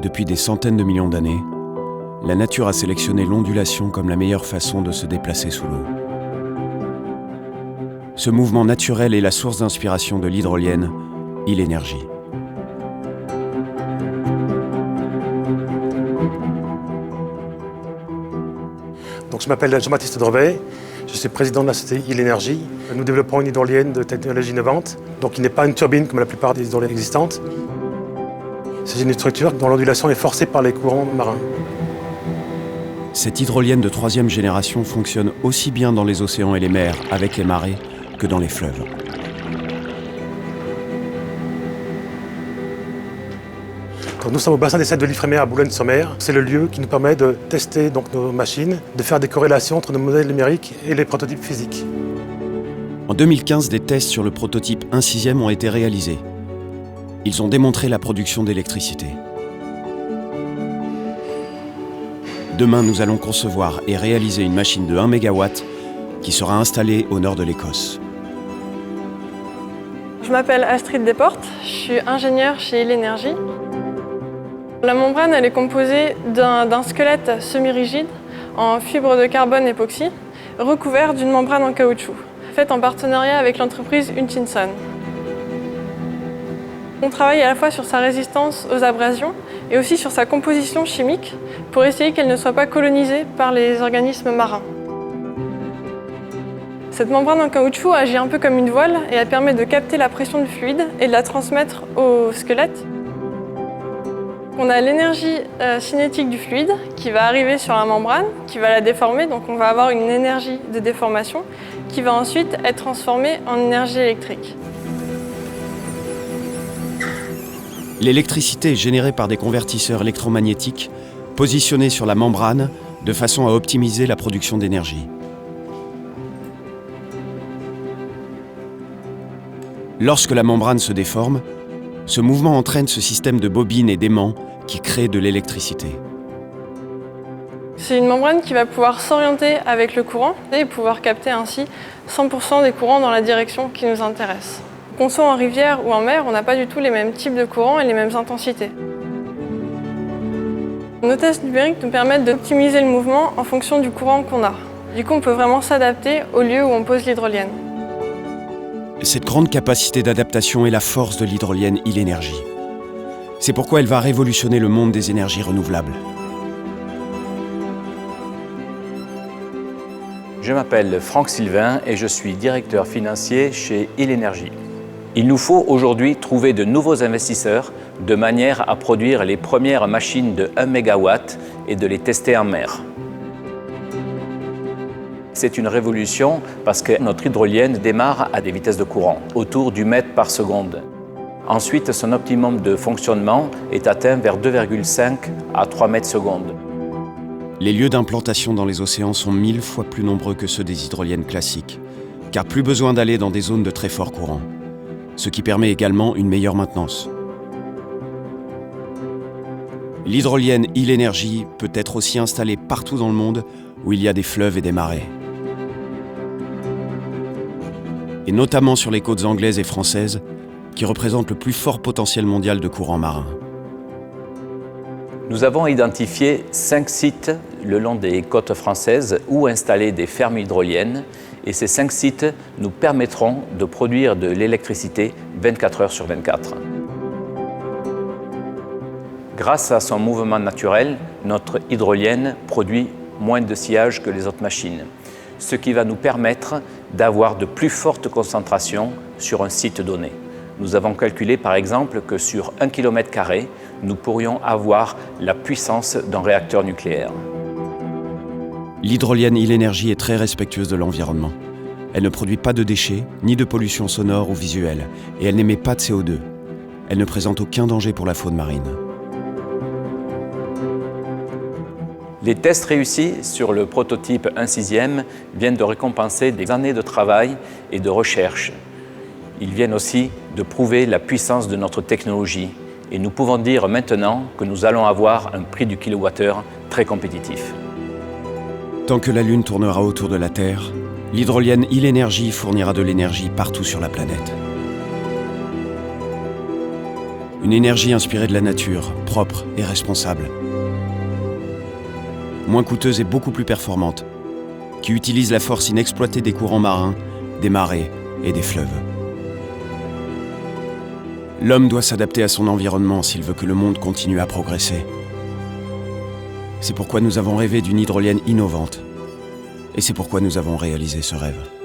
Depuis des centaines de millions d'années, la nature a sélectionné l'ondulation comme la meilleure façon de se déplacer sous l'eau. Ce mouvement naturel est la source d'inspiration de l'hydrolienne, Ilenergy. Donc, je m'appelle Jean-Baptiste Drevet, je suis président de la société Ilenergy. Nous développons une hydrolienne de technologie innovante, donc il n'est pas une turbine comme la plupart des hydroliennes existantes. C'est une structure dont l'ondulation est forcée par les courants marins. Cette hydrolienne de 3e génération fonctionne aussi bien dans les océans et les mers avec les marées que dans les fleuves. Donc, nous sommes au bassin d'essai de l'Ifremer à Boulogne-sur-Mer. C'est le lieu qui nous permet de tester donc, nos machines, de faire des corrélations entre nos modèles numériques et les prototypes physiques. En 2015, des tests sur le prototype 1/6 ont été réalisés. Ils ont démontré la production d'électricité. Demain, nous allons concevoir et réaliser une machine de 1 MW qui sera installée au nord de l'Écosse. Je m'appelle Astrid Desportes, je suis ingénieure chez Ilenergy. La membrane elle est composée d'un squelette semi-rigide en fibre de carbone époxy, recouvert d'une membrane en caoutchouc, faite en partenariat avec l'entreprise Hutchinson. On travaille à la fois sur sa résistance aux abrasions et aussi sur sa composition chimique pour essayer qu'elle ne soit pas colonisée par les organismes marins. Cette membrane en caoutchouc agit un peu comme une voile et elle permet de capter la pression du fluide et de la transmettre au squelette. On a l'énergie cinétique du fluide qui va arriver sur la membrane, qui va la déformer, donc on va avoir une énergie de déformation qui va ensuite être transformée en énergie électrique. L'électricité est générée par des convertisseurs électromagnétiques positionnés sur la membrane de façon à optimiser la production d'énergie. Lorsque la membrane se déforme, ce mouvement entraîne ce système de bobines et d'aimants qui crée de l'électricité. C'est une membrane qui va pouvoir s'orienter avec le courant et pouvoir capter ainsi 100% des courants dans la direction qui nous intéresse. Qu'on soit en rivière ou en mer, on n'a pas du tout les mêmes types de courants et les mêmes intensités. Nos tests numériques nous permettent d'optimiser le mouvement en fonction du courant qu'on a. Du coup, on peut vraiment s'adapter au lieu où on pose l'hydrolienne. Cette grande capacité d'adaptation est la force de l'hydrolienne Ilenergy. C'est pourquoi elle va révolutionner le monde des énergies renouvelables. Je m'appelle Franck Sylvain et je suis directeur financier chez Ilenergy. Il nous faut aujourd'hui trouver de nouveaux investisseurs de manière à produire les premières machines de 1 MW et de les tester en mer. C'est une révolution parce que notre hydrolienne démarre à des vitesses de courant, autour du mètre par seconde. Ensuite, son optimum de fonctionnement est atteint vers 2,5 à 3 mètres secondes. Les lieux d'implantation dans les océans sont 1000 fois plus nombreux que ceux des hydroliennes classiques, car plus besoin d'aller dans des zones de très fort courant, ce qui permet également une meilleure maintenance. L'hydrolienne Ilenergy peut être aussi installée partout dans le monde où il y a des fleuves et des marais. Et notamment sur les côtes anglaises et françaises, qui représentent le plus fort potentiel mondial de courants marins. Nous avons identifié 5 sites le long des côtes françaises où installer des fermes hydroliennes et ces 5 sites nous permettront de produire de l'électricité 24 heures sur 24. Grâce à son mouvement naturel, notre hydrolienne produit moins de sillage que les autres machines, ce qui va nous permettre d'avoir de plus fortes concentrations sur un site donné. Nous avons calculé par exemple que sur 1 km², nous pourrions avoir la puissance d'un réacteur nucléaire. L'hydrolienne Ilenergy est très respectueuse de l'environnement. Elle ne produit pas de déchets, ni de pollution sonore ou visuelle, et elle n'émet pas de CO2. Elle ne présente aucun danger pour la faune marine. Les tests réussis sur le prototype 1/6 viennent de récompenser des années de travail et de recherche. Ils viennent aussi de prouver la puissance de notre technologie et nous pouvons dire maintenant que nous allons avoir un prix du kilowattheure très compétitif. Tant que la Lune tournera autour de la Terre, l'hydrolienne Ilenergy fournira de l'énergie partout sur la planète. Une énergie inspirée de la nature, propre et responsable. Moins coûteuse et beaucoup plus performante, qui utilise la force inexploitée des courants marins, des marées et des fleuves. L'homme doit s'adapter à son environnement s'il veut que le monde continue à progresser. C'est pourquoi nous avons rêvé d'une hydrolienne innovante. Et c'est pourquoi nous avons réalisé ce rêve.